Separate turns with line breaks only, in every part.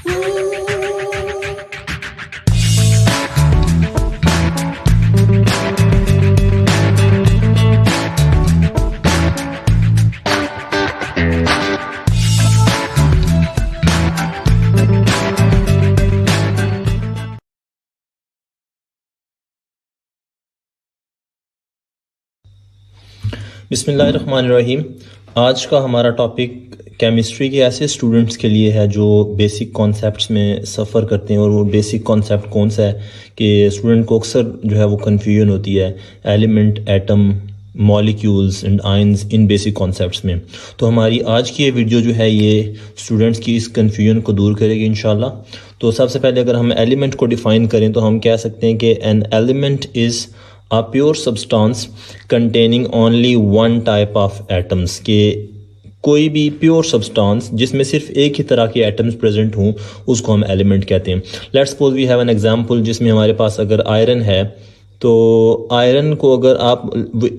बिस्मिल्लाहिर्रहमानिर्रहीम। आज का हमारा टॉपिक केमिस्ट्री के ऐसे स्टूडेंट्स के लिए है जो बेसिक कॉन्सेप्ट्स में सफ़र करते हैं। और वो बेसिक कॉन्सेप्ट कौन सा है कि स्टूडेंट को अक्सर जो है वो कन्फ्यूजन होती है element, atom, molecules and ions in basic concepts में। तो हमारी आज की ये वीडियो जो है ये स्टूडेंट्स की इस कन्फ्यूजन को दूर करेगी इंशाल्लाह। तो सबसे पहले अगर हम एलिमेंट को डिफ़ाइन करें तो हम कह सकते हैं कि an element is a pure substance containing only one type of atoms, के कोई भी प्योर सब्सटेंस जिसमें सिर्फ एक ही तरह के एटम्स प्रेजेंट हों उसको हम एलिमेंट कहते हैं। Let's suppose we have an example जिसमें हमारे पास अगर आयरन है तो आयरन को अगर आप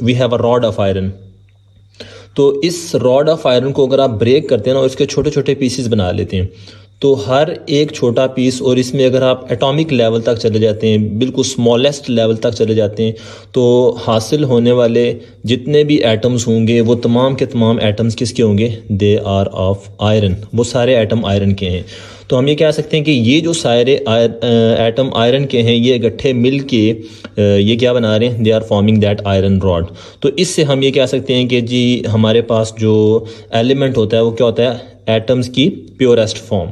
we have a rod of iron, तो इस रॉड ऑफ आयरन को अगर आप ब्रेक करते हैं ना और इसके छोटे छोटे पीसेस बना लेते हैं तो हर एक छोटा पीस, और इसमें अगर आप एटॉमिक लेवल तक चले जाते हैं, बिल्कुल स्मॉलेस्ट लेवल तक चले जाते हैं, तो हासिल होने वाले जितने भी एटम्स होंगे वो तमाम के तमाम एटम्स किसके होंगे? They are of iron. वो सारे एटम आयरन के हैं। तो हम ये कह सकते हैं कि ये जो सारे एटम आयरन के हैं ये इकट्ठे मिल के ये क्या बना रहे हैं? They are forming that iron rod. तो इससे हम ये कह सकते हैं कि जी हमारे पास जो एलिमेंट होता है वो क्या होता है? एटम्स की प्योरेस्ट फॉर्म।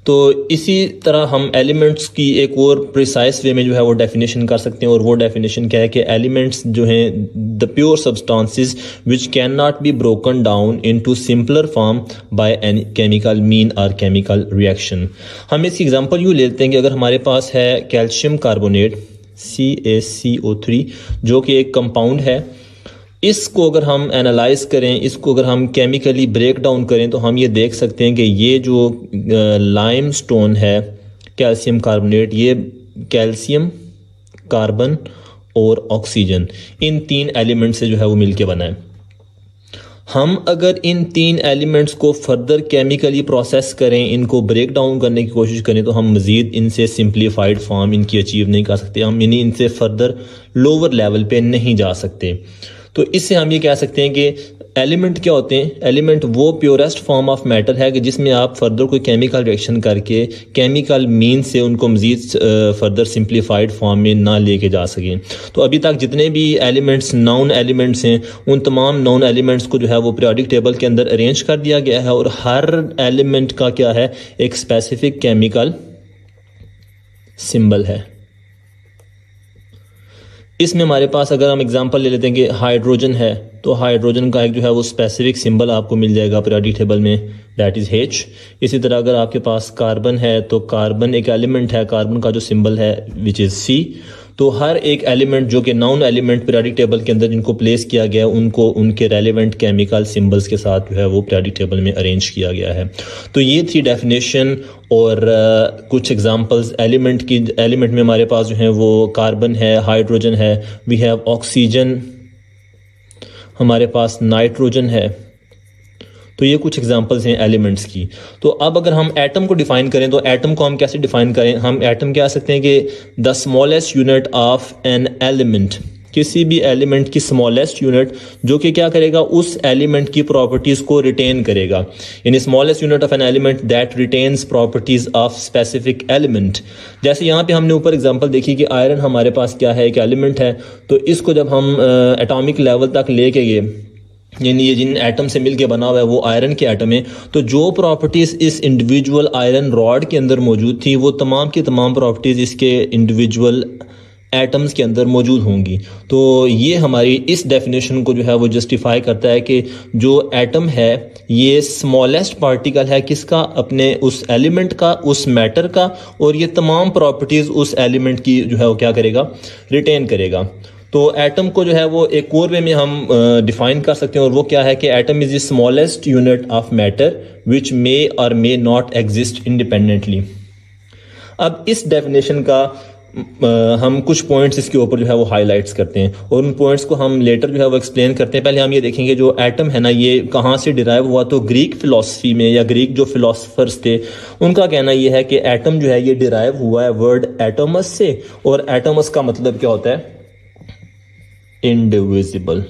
तो इसी तरह हम एलिमेंट्स की एक और प्रिसाइज वे में जो है वो डेफिनेशन कर सकते हैं, और वो डेफिनेशन क्या है कि एलिमेंट्स जो हैं the pure substances which can not be broken down into simpler form by any chemical mean और केमिकल रिएक्शन। हम इसकी एग्जांपल यूँ लेते हैं कि अगर हमारे पास है कैल्शियम कार्बोनेट CaCO3 जो कि एक कंपाउंड है, इसको अगर हम एनालाइज करें, इसको अगर हम केमिकली ब्रेक डाउन करें तो हम ये देख सकते हैं कि ये जो लाइम स्टोन है कैल्शियम कार्बोनेट, ये कैल्शियम, कार्बन और ऑक्सीजन, इन तीन एलिमेंट से जो है वो मिलके बना है। हम अगर इन तीन एलिमेंट्स को फर्दर केमिकली प्रोसेस करें, इनको ब्रेक डाउन करने की कोशिश करें तो हम मज़ीद इनसे सिंप्लीफाइड फॉर्म इनकी अचीव नहीं कर सकते। हम यानी इनसे फर्दर लोअर लेवल पे नहीं जा सकते। तो इससे हम ये कह सकते हैं कि एलिमेंट क्या होते हैं? एलिमेंट वो प्योरेस्ट फॉर्म ऑफ मैटर है कि जिसमें आप फर्दर कोई केमिकल रिएक्शन करके केमिकल मीन से उनको मज़ीद फर्दर सिंप्लीफाइड फॉर्म में ना लेके जा सकें। तो अभी तक जितने भी एलिमेंट्स नॉन एलिमेंट्स हैं उन तमाम नॉन एलिमेंट्स को जो है वो पीरियोडिक टेबल के अंदर अरेंज कर दिया गया है, और हर एलिमेंट का क्या है? एक स्पेसिफिक केमिकल सिंबल है। इसमें हमारे पास अगर हम एग्जांपल ले लेते हैं कि हाइड्रोजन है तो हाइड्रोजन का एक जो है वो स्पेसिफिक सिंबल आपको मिल जाएगा पीरियोडिक टेबल में, दैट इज़ H। इसी तरह अगर आपके पास कार्बन है तो कार्बन एक एलिमेंट है, कार्बन का जो सिंबल है विच इज़ C। तो हर एक एलिमेंट जो कि नॉन एलिमेंट पीरियोडिक टेबल के अंदर जिनको प्लेस किया गया है उनको उनके रेलेवेंट केमिकल सिंबल्स के साथ जो है वो पीरियोडिक टेबल में अरेंज किया गया है। तो ये थी डेफिनेशन और कुछ एग्जांपल्स एलिमेंट की। एलिमेंट में हमारे पास जो है वो कार्बन है, हाइड्रोजन है, वी हैव ऑक्सीजन, हमारे पास नाइट्रोजन है। तो ये कुछ एग्जांपल्स हैं एलिमेंट्स की। तो अब अगर हम एटम को डिफाइन करें तो एटम को हम कैसे डिफाइन करें? हम एटम कह सकते हैं कि the smallest unit of an element, किसी भी एलिमेंट की स्मॉलेस्ट यूनिट जो कि क्या करेगा? उस एलिमेंट की प्रॉपर्टीज़ को रिटेन करेगा। यानी smallest unit of an element that retains properties of specific element. जैसे यहाँ पे हमने ऊपर एग्जांपल देखी कि आयरन हमारे पास क्या है? एक एलिमेंट है। तो इसको जब हम एटॉमिक लेवल तक लेके गए, यानी ये जिन एटम से मिलके बना हुआ है वो आयरन के एटम है, तो जो प्रॉपर्टीज़ इस इंडिविजुअल आयरन रॉड के अंदर मौजूद थी वो तमाम की तमाम प्रॉपर्टीज़ इसके इंडिविजुअल एटम्स के अंदर मौजूद होंगी। तो ये हमारी इस डेफिनेशन को जो है वो जस्टिफाई करता है कि जो एटम है ये स्मॉलेस्ट पार्टिकल है किसका? अपने उस एलिमेंट का, उस मैटर का, और ये तमाम प्रॉपर्टीज़ उस एलिमेंट की जो है वो क्या करेगा? रिटेन करेगा। तो एटम को जो है वो एक और वे में हम डिफाइन कर सकते हैं, और वो क्या है कि atom is the smallest unit of matter which may और मे नॉट एग्जिस्ट इंडिपेंडेंटली। अब इस डेफिनेशन का हम कुछ पॉइंट्स इसके ऊपर जो है वो हाईलाइट्स करते हैं और उन पॉइंट्स को हम लेटर जो है वो एक्सप्लेन करते हैं। पहले हम ये देखेंगे जो एटम है ना, ये कहाँ से डिराइव हुआ। तो ग्रीक फिलॉसफी में या ग्रीक जो फिलोसफर्स थे उनका कहना ये है कि एटम जो है ये डिराइव हुआ है वर्ड एटोमस से, और एटोमस का मतलब क्या होता है? इनडिविजिबल।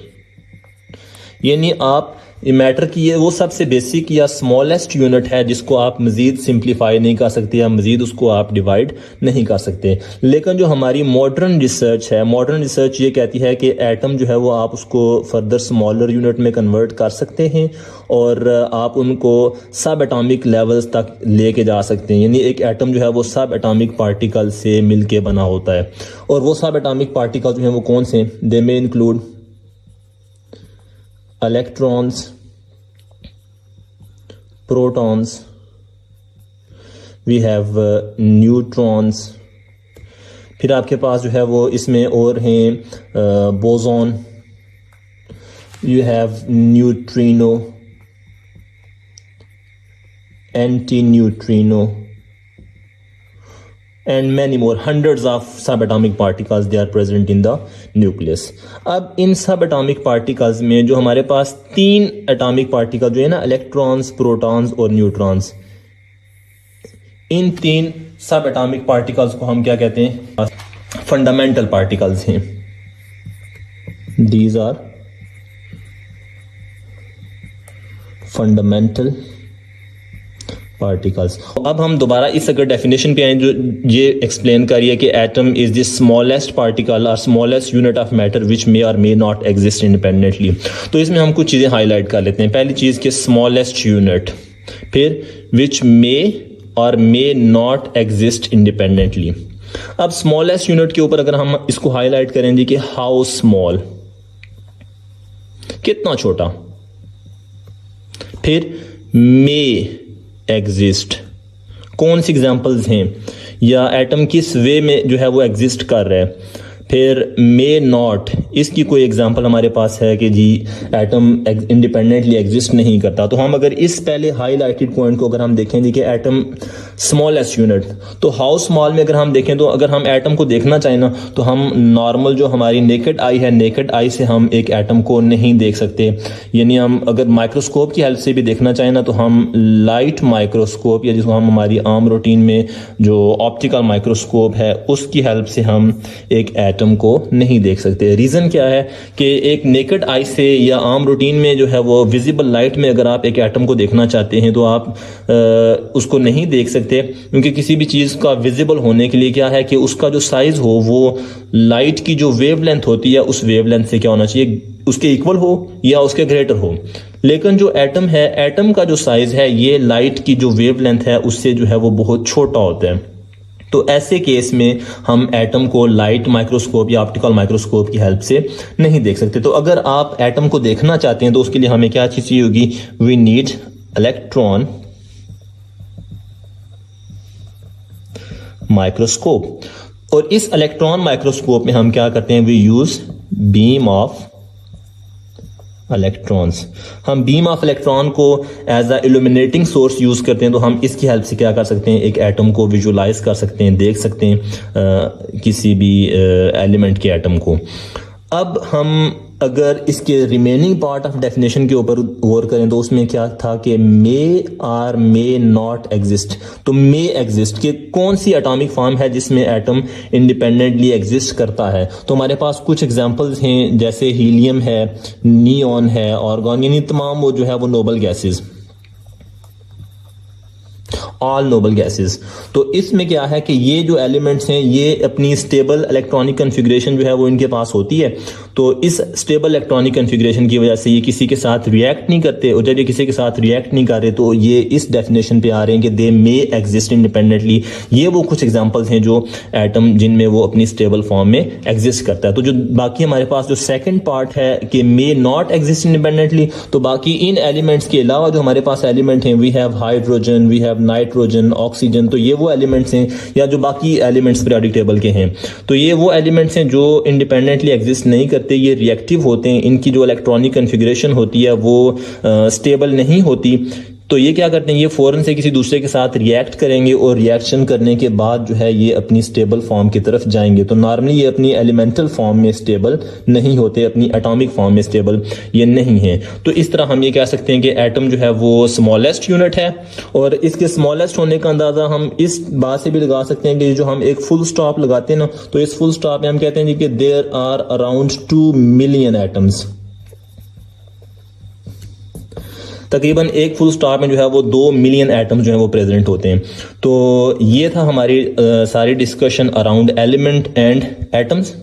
यानी आप मैटर की ये वो सबसे बेसिक या स्मॉलेस्ट यूनिट है जिसको आप मजीद सिंप्लीफाई नहीं कर सकते या मजीद उसको आप डिवाइड नहीं कर सकते। लेकिन जो हमारी मॉडर्न रिसर्च है, मॉडर्न रिसर्च ये कहती है कि एटम जो है वो आप उसको फर्दर स्मॉलर यूनिट में कन्वर्ट कर सकते हैं और आप उनको सब एटॉमिक लेवल्स तक लेके जा सकते हैं। यानी एक एटम जो है वो सब एटॉमिक पार्टिकल से मिलके बना होता है, और वो सब एटॉमिक पार्टिकल जो है वो कौन से? दे में include electrons, protons, we have neutrons, फिर आपके पास जो है वो इसमें और हैं boson, you have neutrino, anti neutrino and many more, hundreds of subatomic particles they are present in the nucleus। अब इन subatomic particles में जो हमारे पास 3 atomic particles जो है ना, इलेक्ट्रॉन्स, प्रोटॉन्स और न्यूट्रॉन्स, इन 3 subatomic particles को हम क्या कहते हैं? फंडामेंटल पार्टिकल्स हैं। These are fundamental particles. अब हम दोबारा इस अगर डेफिनेशन पे आए जो ये एक्सप्लेन करिए कि atom is the smallest particle और smallest unit of matter which may और मे नॉट एग्जिस्ट इंडिपेंडेंटली। तो इसमें हम कुछ चीज़ें हाईलाइट कर लेते हैं। पहली चीज़ कि स्मॉलेस्ट यूनिट, फिर विच मे और मे नॉट एग्जिस्ट इंडिपेंडेंटली। अब स्मॉलेस्ट यूनिट के ऊपर अगर हम इसको हाईलाइट करेंगे कि हाउ स्मॉल, कितना छोटा, फिर मे एग्जिस्ट, कौन सी एग्जांपल्स हैं या एटम किस वे में जो है वो एग्जिस्ट कर रहा है, फिर मे नॉट, इसकी कोई एग्जांपल हमारे पास है कि जी एटम इंडिपेंडेंटली एग्जिस्ट नहीं करता। तो हम अगर इस पहले हाईलाइटेड पॉइंट को अगर हम देखें कि एटम स्मॉलेस्ट यूनिट, तो हाउ स्मॉल में अगर हम देखें तो अगर हम एटम को देखना चाहें ना तो हम नॉर्मल जो हमारी नेकेड आई है, नेकेड आई से हम एक एटम को नहीं देख सकते। यानी हम अगर माइक्रोस्कोप की हेल्प से भी देखना चाहें ना तो हम लाइट माइक्रोस्कोप या जिसको हम हमारी आम रूटीन में जो ऑप्टिकल माइक्रोस्कोप है उसकी हेल्प से हम एक एटम को नहीं देख सकते। रीज़न क्या है कि एक नेकेड आई से या आम रूटीन में जो है वो विजिबल लाइट में अगर आप एक एटम को देखना चाहते हैं तो आप उसको नहीं देख सकते, क्योंकि किसी भी चीज़ का विजिबल होने के लिए क्या है कि उसका जो साइज हो वो लाइट की जो वेवलेंथ होती है उस वेवलेंथ से क्या होना चाहिए, उसके इक्वल हो या उसके ग्रेटर हो। लेकिन जो एटम है, एटम का जो साइज है ये लाइट की जो वेवलेंथ है उससे जो है वो बहुत छोटा होता है। तो ऐसे केस में हम एटम को लाइट माइक्रोस्कोप या ऑप्टिकल माइक्रोस्कोप की हेल्प से नहीं देख सकते। तो अगर आप एटम को देखना चाहते हैं तो उसके लिए हमें क्या चीज़ चाहिए होगी? We need electron microscope. और इस इलेक्ट्रॉन माइक्रोस्कोप में हम क्या करते हैं? We use beam of electrons. हम बीम ऑफ इलेक्ट्रॉन को as a illuminating source use करते हैं। तो हम इसकी हेल्प से क्या कर सकते हैं? एक एटम को विजुलाइज कर सकते हैं, देख सकते हैं किसी भी एलिमेंट के एटम को। अब हम अगर इसके रिमेनिंग पार्ट ऑफ डेफिनेशन के ऊपर गौर करें तो उसमें क्या था कि मे और मे नॉट एग्जिस्ट। तो मे एग्जिस्ट कि कौन सी एटॉमिक फॉर्म है जिसमें एटम इंडिपेंडेंटली एग्जिस्ट करता है। तो हमारे पास कुछ एग्जांपल्स हैं, जैसे हीलियम है, नियॉन है, ऑर्गन, यानी तमाम वो जो है वो noble gases, all noble gases. तो इसमें क्या है कि ये जो एलिमेंट्स हैं ये अपनी स्टेबल इलेक्ट्रॉनिक कन्फिग्रेशन जो है वो इनके पास होती है। तो इस स्टेबल इलेक्ट्रॉनिक कन्फिग्रेशन की वजह से ये किसी के साथ रिएक्ट नहीं करते, और जब ये किसी के साथ रिएक्ट नहीं कर रहे तो ये इस डेफिनेशन पे आ रहे हैं कि दे मे एग्जिस्ट इंडिपेंडेंटली। ये वो कुछ एग्जांपल्स हैं जो एटम जिनमें वो अपनी स्टेबल फॉर्म में एग्जिस्ट करता है। तो जो बाकी हमारे पास जो सेकंड पार्ट है कि मे नॉट एग्जिस्ट इंडिपेंडेंटली, तो बाकी इन एलिमेंट्स के अलावा जो हमारे पास एलिमेंट हैं, we have hydrogen, we have nitrogen, oxygen, तो ये वो एलिमेंट्स हैं, या जो बाकी एलिमेंट्स पीरियोडिक टेबल के हैं, तो ये वो एलिमेंट्स हैं जो इंडिपेंडेंटली एग्जिस्ट नहीं करते, ये रिएक्टिव होते हैं। इनकी जो इलेक्ट्रॉनिक कन्फिग्रेशन होती है वो स्टेबल नहीं होती। तो ये क्या करते हैं, ये फ़ौरन से किसी दूसरे के साथ रिएक्ट करेंगे और रिएक्शन करने के बाद जो है ये अपनी स्टेबल फॉर्म की तरफ जाएंगे। तो नॉर्मली ये अपनी एलिमेंटल फॉर्म में स्टेबल नहीं होते, अपनी एटॉमिक फॉर्म में स्टेबल ये नहीं है। तो इस तरह हम ये कह सकते हैं कि एटम जो है वो स्मॉलेस्ट यूनिट है, और इसके स्मॉलेस्ट होने का अंदाज़ा हम इस बात से भी लगा सकते हैं कि जो हम एक फुल स्टॉप लगाते हैं ना, तो इस फुल स्टॉप में हम कहते हैं कि there are around 2 million atoms. तकरीबन एक फुल स्टॉप में जो है वो 2 मिलियन एटम्स जो है वो प्रेजेंट होते हैं। तो ये था हमारी सारी discussion around element and atoms.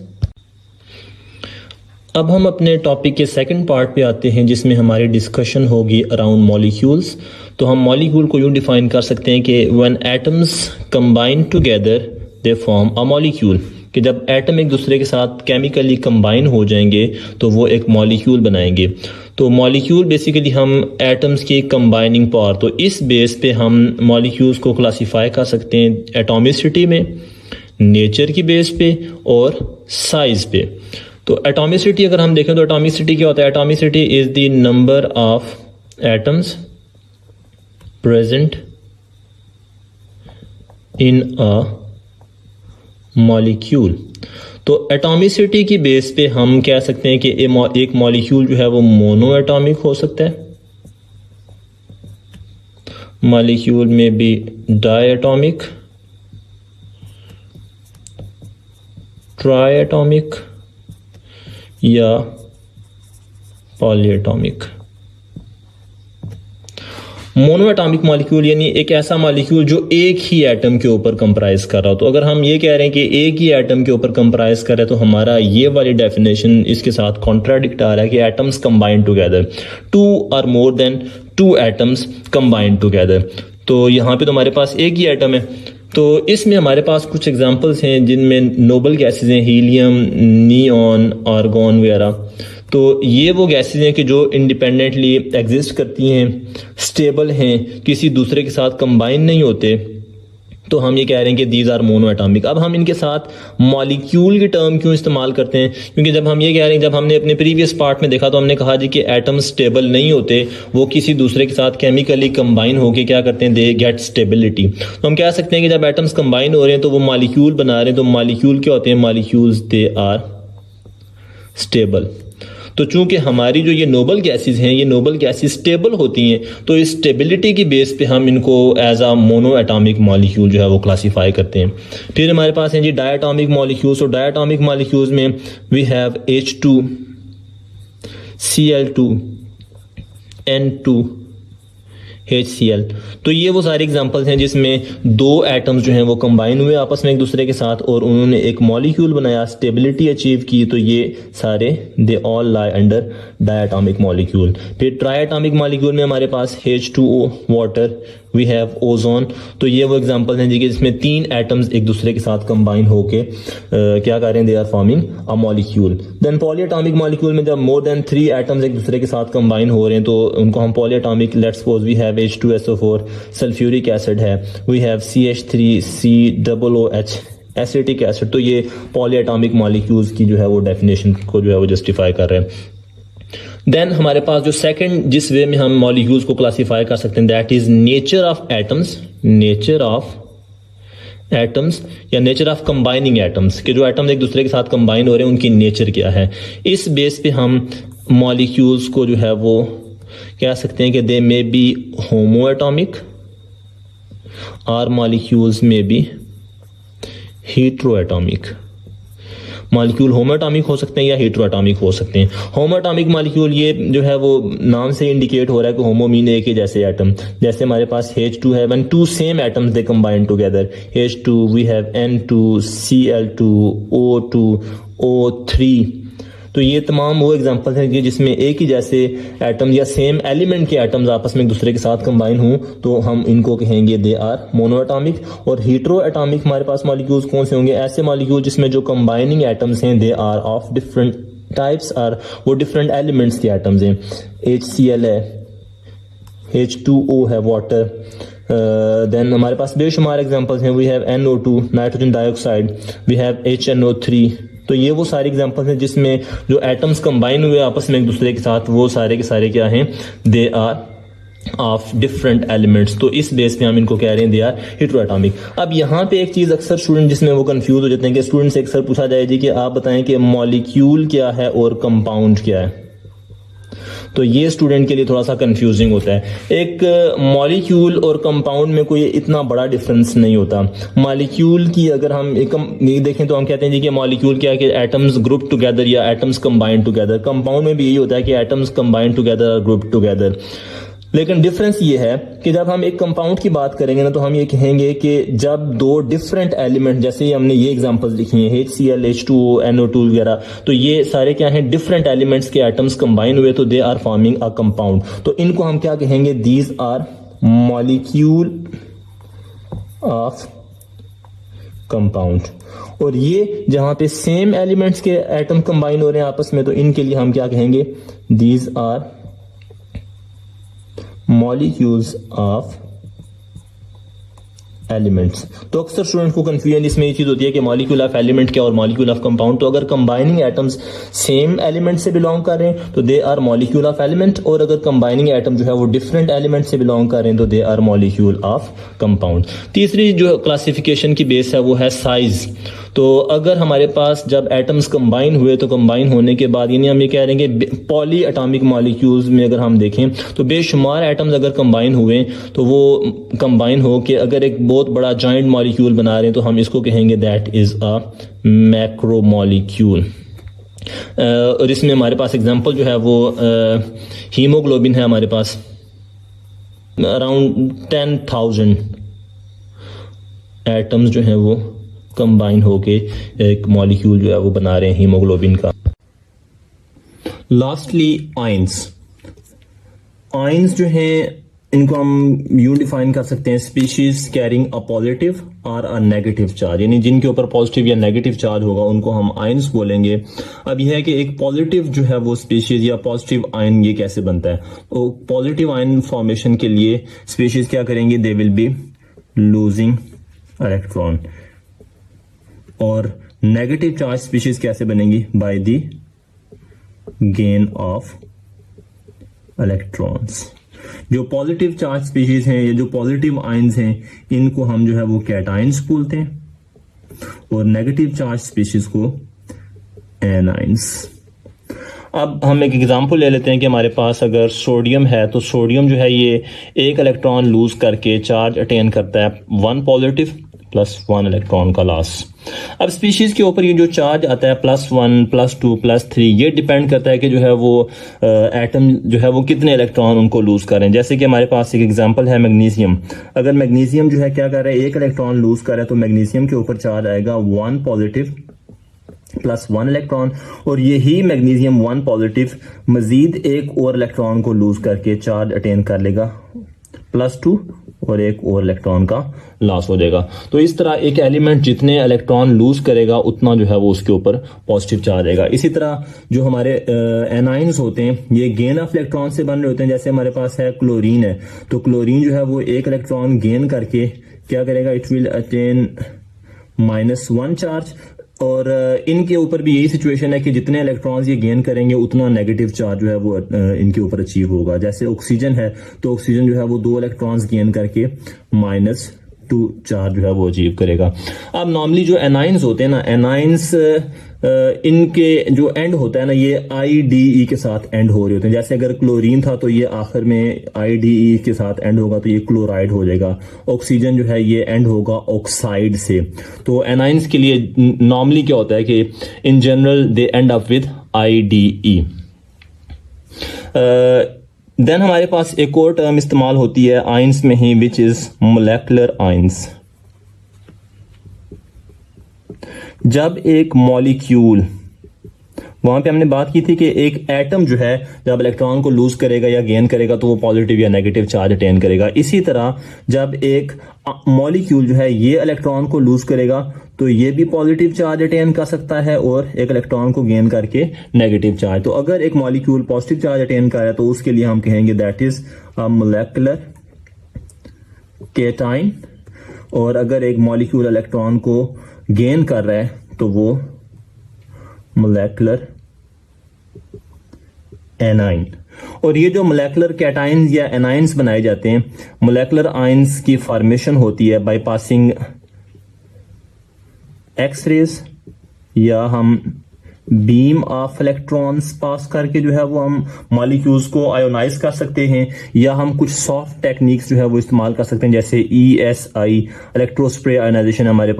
अब हम अपने टॉपिक के सेकंड पार्ट पे आते हैं, जिसमें हमारी डिस्कशन होगी अराउंड मॉलिक्यूल्स। तो हम मॉलिक्यूल को यूँ डिफाइन कर सकते हैं कि when atoms combine together they form a molecule, कि जब एटम एक दूसरे के साथ केमिकली कंबाइन हो जाएंगे तो वो एक मॉलिक्यूल बनाएंगे। तो मॉलिक्यूल बेसिकली हम एटम्स की कंबाइनिंग पावर, तो इस बेस पे हम मॉलिक्यूल्स को क्लासिफाई कर सकते हैं एटॉमिसिटी में, नेचर की बेस पे और साइज पे। तो एटॉमिसिटी अगर हम देखें तो एटॉमिसिटी क्या होता है? Atomicity is the number of atoms present in a molecule. तो एटॉमिसिटी की बेस पे हम कह सकते हैं कि एक मॉलिक्यूल जो है वो मोनो एटॉमिक हो सकता है, मॉलिक्यूल में भी डाई एटॉमिक, ट्राई एटॉमिक या poly atomic. Mono atomic molecule यानी एक ऐसा मॉलिक्यूल जो एक ही एटम के ऊपर कंप्राइज कर रहा हो। तो अगर हम ये कह रहे हैं कि एक ही एटम के ऊपर कंप्राइज कर रहे हैं, तो हमारा ये वाली डेफिनेशन इसके साथ कॉन्ट्राडिक्ट आ रहा है कि एटम्स कंबाइन टुगेदर, 2 और more than 2 atoms combine together. तो यहाँ पे तो हमारे पास एक ही एटम है। तो इसमें हमारे पास कुछ एग्जांपल्स हैं जिनमें नोबल गैसेज हैं, हीलियम, नियॉन, आर्गॉन वगैरह। तो ये वो गैसेज हैं कि जो इंडिपेंडेंटली एग्जिस्ट करती हैं, स्टेबल हैं, किसी दूसरे के साथ कंबाइन नहीं होते। तो हम ये कह रहे हैं कि दीज आर मोनो एटॉमिक। अब हम इनके साथ मॉलिक्यूल की टर्म क्यों इस्तेमाल करते हैं? क्योंकि जब हम ये कह रहे हैं, जब हमने अपने प्रीवियस पार्ट में देखा तो हमने कहा जी कि एटम स्टेबल नहीं होते, वो किसी दूसरे के साथ केमिकली कंबाइन होकर क्या करते हैं, दे गेट स्टेबिलिटी। तो हम कह सकते हैं कि जब एटम्स कंबाइन हो रहे हैं तो वो मॉलिक्यूल बना रहे हैं। तो मॉलिक्यूल क्या होते हैं? Molecules they are stable. तो चूंकि हमारी जो ये नोबल गैसेस हैं, ये नोबल गैसेस स्टेबल होती हैं, तो इस स्टेबिलिटी की बेस पे हम इनको as a mono atomic molecule जो है वो क्लासीफाई करते हैं। फिर हमारे पास हैं जी डायटॉमिक मॉलिक्यूल्स। और डायटॉमिक मॉलिक्यूल्स में we have H2, Cl2, N2, HCl। तो ये वो सारे एग्जांपल्स हैं जिसमें 2 एटम्स जो हैं वो कंबाइन हुए आपस में एक दूसरे के साथ और उन्होंने एक मॉलिक्यूल बनाया, स्टेबिलिटी अचीव की। तो ये सारे they all lie under diatomic molecule. फिर ट्राइएटॉमिक मॉलिक्यूल में हमारे पास H2O, water, we have ozone. तो ये वो एग्जांपल हैं जी जिसमें 3 एटम्स एक दूसरे के साथ कंबाइन होके क्या कर रहे हैं, they are forming a molecule. Then polyatomic molecule में जब मोर देन 3 एटम्स एक दूसरे के साथ कंबाइन हो रहे हैं तो उनको हम polyatomic, let's suppose we have H2SO4, sulphuric acid है, we have CH3COOH, acetic acid. तो ये पॉलीएटॉमिक मॉलिक्यूल्स की जो है वो डेफिनेशन को जो है वो जस्टिफाई कर रहे हैं। देन हमारे पास जो सेकंड जिस वे में हम मॉलिक्यूल्स को क्लासीफाई कर सकते हैं, that is nature of atoms. Nature of atoms या नेचर ऑफ कंबाइनिंग एटम्स, कि जो एटम्स एक दूसरे के साथ कंबाइन हो रहे हैं उनकी नेचर क्या है। इस बेस पे हम मॉलिक्यूल्स को जो है वो कह सकते हैं कि they may be homo atomic और मॉलिक्यूल्स में be hetero atomic. Molecule homo atomic हो सकते हैं या हीट्रो एटॉमिक हो सकते हैं। होमो एटॉमिक मॉलिक्यूल ये जो है वो नाम से इंडिकेट हो रहा है कि होमो मीन एक ही जैसे एटम। जैसे हमारे पास H2 है, when 2 same atoms they combine together, H2, we have N2, Cl2, O2, O3। तो ये तमाम वो एग्जांपल्स हैं कि जिसमें एक ही जैसे एटम या सेम एलिमेंट के एटम्स आपस में एक दूसरे के साथ कंबाइन हों तो हम इनको कहेंगे दे आर मोनो एटॉमिक। और हीट्रो एटॉमिक हमारे पास मॉलिक्यूल्स कौन से होंगे? ऐसे मॉलिक्यूल जिसमें जो कंबाइनिंग एटम्स हैं they are of different types, और वो डिफरेंट एलिमेंट्स के एटम्स हैं। HCl है, H2O है, वाटर। देन हमारे पास बेशुमार एग्जांपल्स हैं। We have NO2, nitrogen dioxide, we have HNO3। तो ये वो सारे एग्जांपल्स हैं जिसमें जो एटम्स कंबाइन हुए आपस में एक दूसरे के साथ, वो सारे के सारे क्या हैं, they are of different elements. तो इस बेस पे हम इनको कह रहे हैं दे आर हेटेरोएटॉमिक। अब यहाँ पे एक चीज़ अक्सर स्टूडेंट जिसमें वो कंफ्यूज हो जाते हैं कि स्टूडेंट से अक्सर पूछा जाए जी कि आप बताएं कि मॉलिक्यूल क्या है और कंपाउंड क्या है। तो ये स्टूडेंट के लिए थोड़ा सा कंफ्यूजिंग होता है। एक मॉलिक्यूल और कंपाउंड में कोई इतना बड़ा डिफरेंस नहीं होता। मॉलिक्यूल की अगर हम एक देखें तो हम कहते हैं जी कि मॉलिक्यूल क्या है कि एटम्स ग्रुप टुगेदर या एटम्स कंबाइंड टुगेदर। कंपाउंड में भी यही होता है कि एटम्स कंबाइंड टुगेदर और ग्रुप टुगेदर। लेकिन डिफरेंस ये है कि जब हम एक कंपाउंड की बात करेंगे ना तो हम ये कहेंगे कि जब दो डिफरेंट एलिमेंट, जैसे हमने ये एग्जांपल्स लिखी हैं HCl, H2O, NO2 वगैरह, तो ये सारे क्या हैं डिफरेंट एलिमेंट्स के एटम्स कंबाइन हुए तो they are forming a compound. तो इनको हम क्या कहेंगे, these are molecule of compound. और ये जहां पे सेम एलिमेंट्स के एटम कंबाइन हो रहे हैं आपस में तो इनके लिए हम क्या कहेंगे, these are molecules of elements. तो अक्सर स्टूडेंट को कंफ्यूजन इसमें ये चीज होती है कि मॉलिक्यूल ऑफ एलिमेंट क्या और मॉलिक्यूल ऑफ कंपाउंड। तो अगर कंबाइनिंग एटम्स सेम एलिमेंट से बिलोंग कर रहे हैं तो they are molecule of element, और अगर कंबाइनिंग एटम जो है वो डिफरेंट एलिमेंट से बिलोंग कर रहे हैं तो they are molecule of compound. तीसरी जो क्लासिफिकेशन की बेस है वो है साइज। तो अगर हमारे पास जब एटम्स कंबाइन हुए तो कंबाइन होने के बाद यानी हम ये कह रहे हैं कि पॉली एटॉमिक मॉलिक्यूल्स में अगर हम देखें तो बेशुमार एटम्स अगर कंबाइन हुए तो वो कंबाइन हो के अगर एक बहुत बड़ा जॉइंट मॉलिक्यूल बना रहे हैं तो हम इसको कहेंगे that is a macro molecule. और इसमें हमारे पास एग्जांपल जो है वो हीमोग्लोबिन है हमारे पास, अराउंड 10,000 एटम्स जो हैं वो कंबाइन होके एक मॉलिक्यूल जो है वो बना रहे हैं हीमोग्लोबिन का। Lastly ions. आयंस जो हैं इनको हम यूं डिफाइन कर सकते हैं, स्पीशीज कैरिंग अ पॉजिटिव और अ नेगेटिव चार्ज, यानी जिनके ऊपर पॉजिटिव या नेगेटिव चार्ज होगा उनको हम आयंस बोलेंगे। अब यह है कि एक पॉजिटिव जो है वो स्पीशीज या पॉजिटिव आयन ये कैसे बनता है। तो पॉजिटिव आयन फॉर्मेशन के लिए स्पीशीज क्या करेंगे, they will be losing electron. और नेगेटिव चार्ज स्पीशीज कैसे बनेंगी, by the gain of electrons. जो पॉजिटिव चार्ज स्पीशीज हैं या जो पॉजिटिव आयंस हैं इनको हम जो है वो कैटायंस बोलते हैं और नेगेटिव चार्ज स्पीशीज को एनायंस। अब हम एक एग्जांपल ले लेते हैं कि हमारे पास अगर सोडियम है तो सोडियम जो है ये एक इलेक्ट्रॉन लूज करके चार्ज अटेन करता है 1 पॉजिटिव प्लस 1 इलेक्ट्रॉन का लॉस। अब स्पीशीज के ऊपर ये जो चार्ज आता है +1 +2 +3 ये डिपेंड करता है कि जो है वो एटम जो है वो कितने इलेक्ट्रॉन उनको लूज करें। जैसे कि हमारे पास एक एग्जांपल है मैग्नीशियम। अगर मैग्नीशियम जो है क्या कर रहा है, एक इलेक्ट्रॉन लूज कर रहा है तो मैग्नीशियम के ऊपर चार्ज आएगा 1 पॉजिटिव प्लस 1 इलेक्ट्रॉन, और यही मैग्नीशियम 1 पॉजिटिव मजीद एक और इलेक्ट्रॉन को लूज करके चार्ज अटेन कर लेगा +2 और एक और इलेक्ट्रॉन का लॉस हो जाएगा। तो इस तरह एक एलिमेंट जितने इलेक्ट्रॉन लूज करेगा उतना जो है वो उसके ऊपर पॉजिटिव चार्ज आएगा। इसी तरह जो हमारे एनाइंस होते हैं ये गेन ऑफ इलेक्ट्रॉन से बन रहे होते हैं। जैसे हमारे पास है क्लोरीन है तो क्लोरीन जो है वो एक इलेक्ट्रॉन गेन करके क्या करेगा, इट विल अटेन -1 चार्ज, और इनके ऊपर भी यही सिचुएशन है कि जितने इलेक्ट्रॉन्स ये गेन करेंगे उतना नेगेटिव चार्ज जो है वो इनके ऊपर अचीव होगा। जैसे ऑक्सीजन है तो ऑक्सीजन जो है वो 2 इलेक्ट्रॉन्स गेन करके -2 चार्ज जो है वो अचीव करेगा। अब नॉर्मली जो एनाइंस होते हैं ना, एनाइंस इनके जो एंड होता है ना ये IDE के साथ एंड हो रहे होते हैं। जैसे अगर क्लोरीन था तो ये आखिर में IDE के साथ एंड होगा तो ये क्लोराइड हो जाएगा। ऑक्सीजन जो है ये एंड होगा ऑक्साइड से। तो एनाइंस के लिए नॉर्मली क्या होता है कि in general they end up with IDE। Then हमारे पास एक और टर्म इस्तेमाल होती है आयंस में ही, विच इज मोलेकुलर आयंस। जब एक मॉलिक्यूल, वहां पे हमने बात की थी कि एक एटम जो है जब इलेक्ट्रॉन को लूज करेगा या गेन करेगा तो वो पॉजिटिव या नेगेटिव चार्ज अटेन करेगा। इसी तरह जब एक मॉलिक्यूल जो है ये इलेक्ट्रॉन को लूज करेगा तो ये भी पॉजिटिव चार्ज अटेन कर सकता है और एक इलेक्ट्रॉन को गेन करके नेगेटिव चार्ज। तो अगर एक मॉलिक्यूल पॉजिटिव चार्ज अटेन कर रहा है तो उसके लिए हम कहेंगे that is a molecular cation, और अगर एक मॉलिक्यूल इलेक्ट्रॉन को गेन कर रहा है तो वो मोलेकुलर एनाइन। और ये जो मोलेकुलर कैटाइंस या एनाइंस बनाए जाते हैं, मोलेकुलर आयंस की फॉर्मेशन होती है बाय पासिंग एक्स रेज, या हम बीम ऑफ इलेक्ट्रॉन्स पास करके जो है वो हम मॉलिक्यूल्स को आयोनाइज कर सकते हैं, या हम कुछ सॉफ्ट टेक्निक्स जो है वो इस्तेमाल कर सकते हैं, जैसे ESI इलेक्ट्रोस्प्रे आयोनाइजेशन, हमारे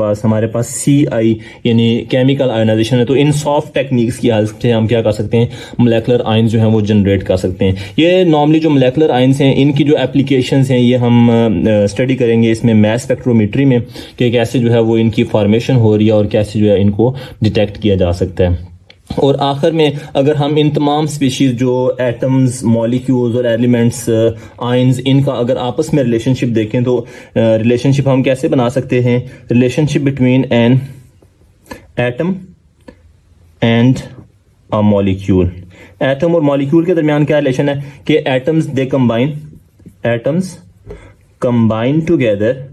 पास CI यानी केमिकल आयोनाइजेशन है। तो इन सॉफ्ट टेक्निक्स की हेल्प से हम क्या कर सकते हैं, मोलेकुलर आयंस जो है वो जनरेट कर सकते हैं। ये नॉर्मली जो मोलेकुलर आयंस हैं इनकी जो एप्लीकेशंस हैं ये हम स्टडी करेंगे इसमें मास स्पेक्ट्रोमेट्री में, कि कैसे जो है वो इनकी फॉर्मेशन हो रही है और कैसे जो है इनको डिटेक्ट किया जा सकता है। और आखिर में अगर हम इन तमाम स्पीशीज जो एटम्स, मॉलिक्यूल्स और एलिमेंट्स, आयंस, इनका अगर आपस में रिलेशनशिप देखें तो रिलेशनशिप हम कैसे बना सकते हैं, relationship between an atom and a molecule. Atom और मॉलिक्यूल के दरमियान क्या रिलेशन है कि एटम्स कंबाइन टुगेदर,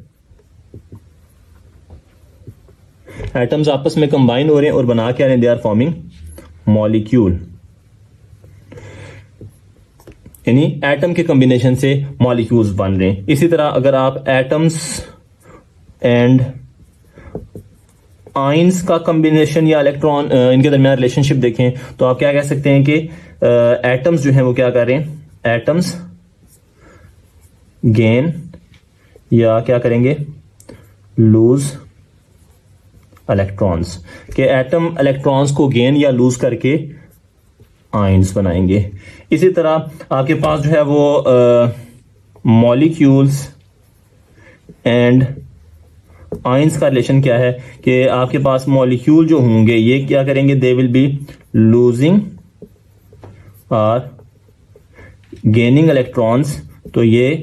एटम्स आपस में कंबाइन हो रहे हैं और बना क्या रहे हैं, दे आर फॉर्मिंग मॉलिक्यूल। यानी एटम के कॉम्बिनेशन से मॉलिक्यूल्स बन रहे हैं। इसी तरह अगर आप एटम्स एंड आयंस का कॉम्बिनेशन या इलेक्ट्रॉन इनके दरमियान रिलेशनशिप देखें तो आप क्या कह सकते हैं कि एटम्स जो हैं वो क्या कर रहे हैं, एटम्स गेन या क्या करेंगे, लूज इलेक्ट्रॉन्स, के एटम इलेक्ट्रॉन्स को गेन या लूज करके आयंस बनाएंगे। इसी तरह आपके पास जो है वो मॉलिक्यूल्स एंड आयंस का रिलेशन क्या है कि आपके पास मॉलिक्यूल जो होंगे ये क्या करेंगे, दे विल बी लूजिंग और गेनिंग इलेक्ट्रॉन्स। तो ये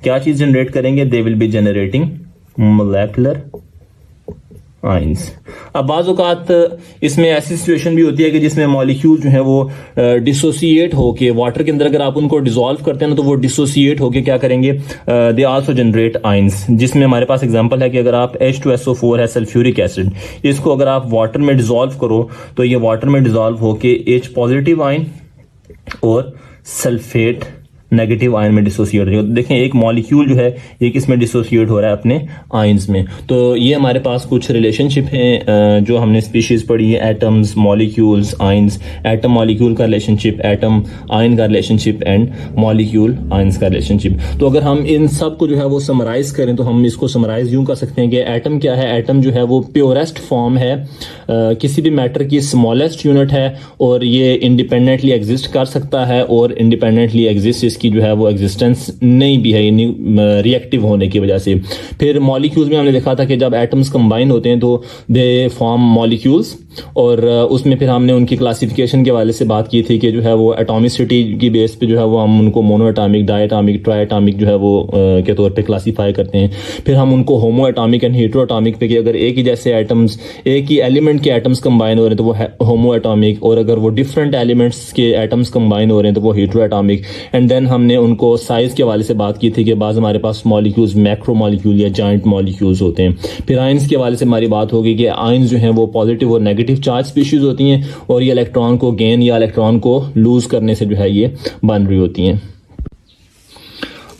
क्या चीज जनरेट करेंगे, they will be generating molecular ions. अब बाज़ औक़ात इसमें ऐसी सिचुएशन भी होती है कि जिसमें मॉलिक्यूल जो है वो डिसोसिएट होके वाटर के अंदर अगर आप उनको डिसॉल्व करते हैं ना तो वो डिसोसिएट होके क्या करेंगे, दे आल्सो जनरेट आयंस। जिसमें हमारे पास एग्जांपल है कि अगर आप H2SO4 है सल्फ्यूरिक एसिड, इसको अगर आप वाटर में डिसॉल्व करो तो ये वाटर में डिसॉल्व होके H पॉजिटिव आयन और सल्फेट नेगेटिव आयन में डिसोसिएट हो रही है। देखें एक मॉलिक्यूल जो है ये किसमें डिसोसिएट हो रहा है, अपने आयंस में। तो ये हमारे पास कुछ रिलेशनशिप हैं जो हमने स्पीशीज पढ़ी है, atoms, molecules, ions, atom molecule का रिलेशनशिप, एटम आयन का रिलेशनशिप एंड मॉलिक्यूल आयंस का रिलेशनशिप। तो अगर हम इन सब को जो है वो समराइज करें तो हम इसको समराइज यूं कर सकते हैं कि एटम क्या है, एटम जो है वो प्योरेस्ट फॉर्म है, किसी भी मैटर की स्मॉलेस्ट यूनिट है और ये इंडिपेंडेंटली एग्जिस्ट कर सकता है और इंडिपेंडेंटली एग्जिस्ट की जो है वो एग्जिस्टेंस नहीं भी है रिएक्टिव होने की वजह से। फिर मॉलिक्यूल्स में हमने देखा था कि जब एटम्स कंबाइन होते हैं तो दे फॉर्म मॉलिक्यूल्स, और उसमें फिर हमने उनकी क्लासिफिकेशन के हवाले से बात की थी कि जो है वो एटॉमिसिटी की बेस पे जो है वो हम उनको mono atomic, di atomic, tri atomic जो है वो के तौर पे क्लासीफाई करते हैं। फिर हम उनको होमो एटॉमिक एंड हीट्रो एटॉमिक पे कि अगर एक ही जैसे एटम्स, एक ही एलिमेंट के एटम्स कंबाइन हो रहे हैं तो वो होमो एटॉमिक, और अगर वो डिफरेंट एलिमेंट्स के एटम्स कंबाइन हो रहे हैं तो वो हीट्रो एटॉमिक। एंड देन हमने उनको साइज के हवाले से बात की थी कि बाज़ हमारे पास मॉलिक्यूल्स मैक्रो मॉलिक्यूल या जॉइंट मॉलिक्यूल्स होते हैं। फिर आयंस के हवाले से हमारी बात होगी कि आयंस जो हैं वो पॉजिटिव और नेगेटिव चार्ज स्पीशीज होती हैं और ये इलेक्ट्रॉन को गेन या इलेक्ट्रॉन को लूज करने से जो है ये बन रही होती हैं।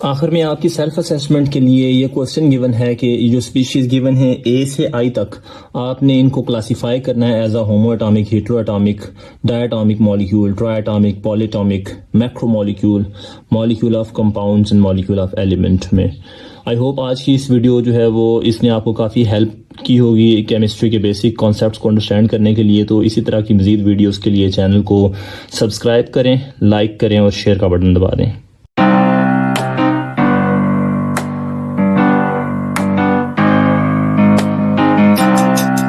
आखिर में आपकी सेल्फ असेसमेंट के लिए ये क्वेश्चन गिवन है कि ये जो स्पीशीज गिवन है A से I तक, आपने इनको क्लासिफाई करना है as a homo atomic, hetero atomic, diatomic molecule, triatomic, polyatomic, macro molecule, molecule of compounds and molecule of element में। आई होप आज की इस वीडियो जो है वो इसने आपको काफ़ी हेल्प की होगी केमिस्ट्री के बेसिक कॉन्सेप्ट्स को अंडरस्टैंड करने के लिए। तो इसी तरह की मज़ीद वीडियोज़ के लिए चैनल को सब्सक्राइब करें, लाइक करें और शेयर का बटन दबा दें।